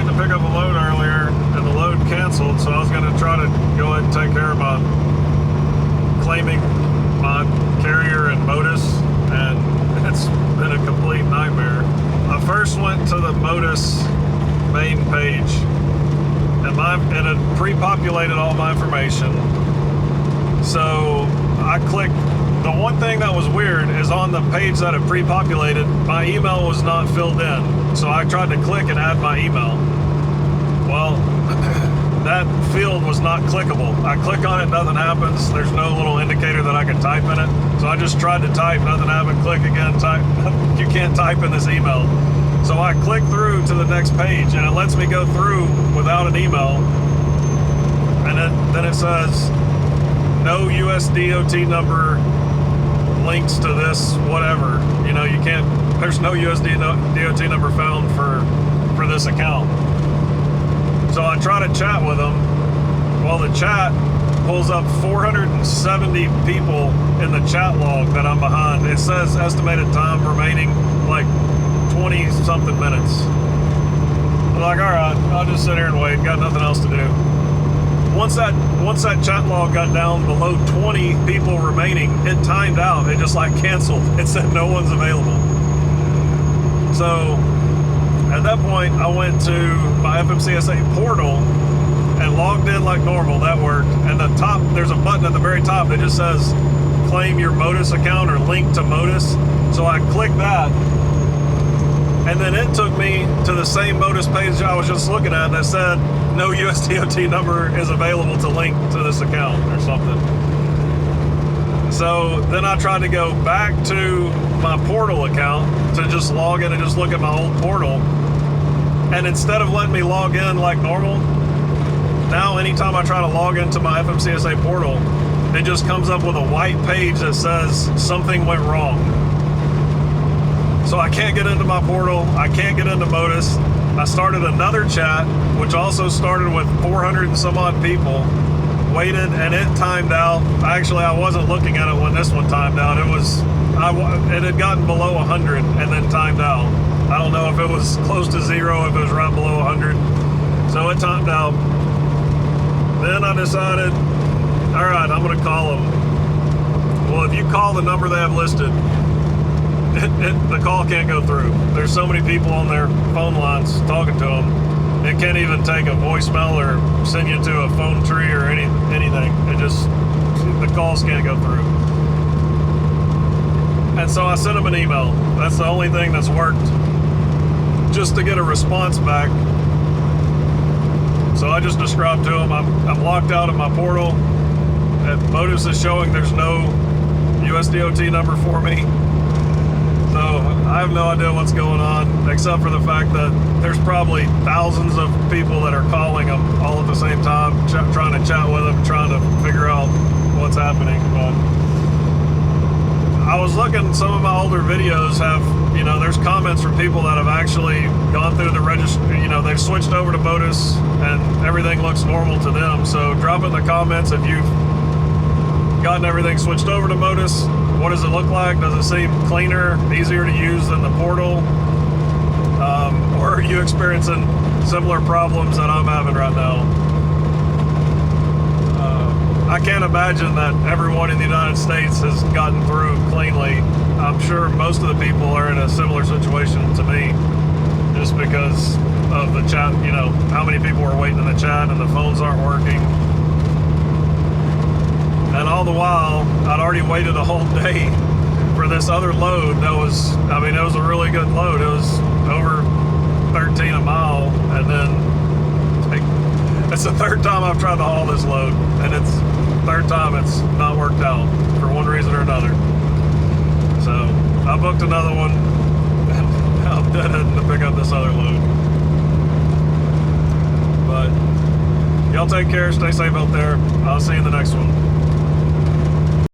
went to pick up a load earlier, and the load canceled, so I was going to try to go ahead and take care of my claiming my carrier and Motus, and it's been a complete nightmare. I first went to the Motus main page, and it had pre-populated all my information. So I clicked. The one thing that was weird is on the page that had pre-populated, my email was not filled in. So I tried to click and add my email. Well, that field was not clickable. I click on it, nothing happens. There's no little indicator that I can type in it. So I just tried to type, nothing happened. Click again, type. You can't type in this email. So I click through to the next page, and it lets me go through without an email. And then it says, no US DOT number links to this, whatever. You know, you can't, there's no US DOT number found for this account. So I try to chat with them. Well, the chat pulls up 470 people in the chat log that I'm behind. It says estimated time remaining like 20 something minutes. I'm like, all right, I'll just sit here and wait. Got nothing else to do. Once that chat log got down below 20 people remaining, it timed out. It just like canceled. It said no one's available. So at that point, I went to my FMCSA portal and logged in like normal. That worked. And the top, there's a button at the very top that just says claim your Motus account or link to Motus. So I clicked that, and then it took me to the same Motus page I was just looking at that said no US DOT number is available to link to this account or something. So then I tried to go back to my portal account to just log in and just look at my old portal. And instead of letting me log in like normal, now anytime I try to log into my FMCSA portal, it just comes up with a white page that says something went wrong. So I can't get into my portal, I can't get into Motus. I started another chat, which also started with 400 and some odd people, waited, and it timed out. Actually, I wasn't looking at it when this one timed out. It had gotten below 100 and then timed out. I don't know if it was close to zero, if it was right below 100. So it timed out. Then I decided, all right, I'm gonna call them. Well, if you call the number they have listed, the call can't go through. There's so many people on their phone lines talking to them. It can't even take a voicemail or send you to a phone tree or anything. The calls can't go through. And so I sent them an email. That's the only thing that's worked, just to get a response back. So I just described to them, I'm locked out of my portal. Motus is showing there's no US DOT number for me. So I have no idea what's going on, except for the fact that there's probably thousands of people that are calling them all at the same time, trying to chat with them, trying to figure out what's happening. But I was looking, some of my older videos have, there's comments from people that have actually gone through the registry, they've switched over to Motus and everything looks normal to them. So drop in the comments if you've gotten everything switched over to Motus. What does it look like? Does it seem cleaner, easier to use than the portal? Or are you experiencing similar problems that I'm having right now? I can't imagine that everyone in the United States has gotten through cleanly. I'm sure most of the people are in a similar situation to me, just because of the chat, how many people are waiting in the chat and the phones aren't working. And all the while, I'd already waited a whole day for this other load that was, it was a really good load. It was over 13 a mile, and then it's the third time I've tried to haul this load, and it's the third time it's not worked out for one reason or another. So I booked another one, and now I'm deadheading to pick up this other load. But y'all take care, stay safe out there. I'll see you in the next one.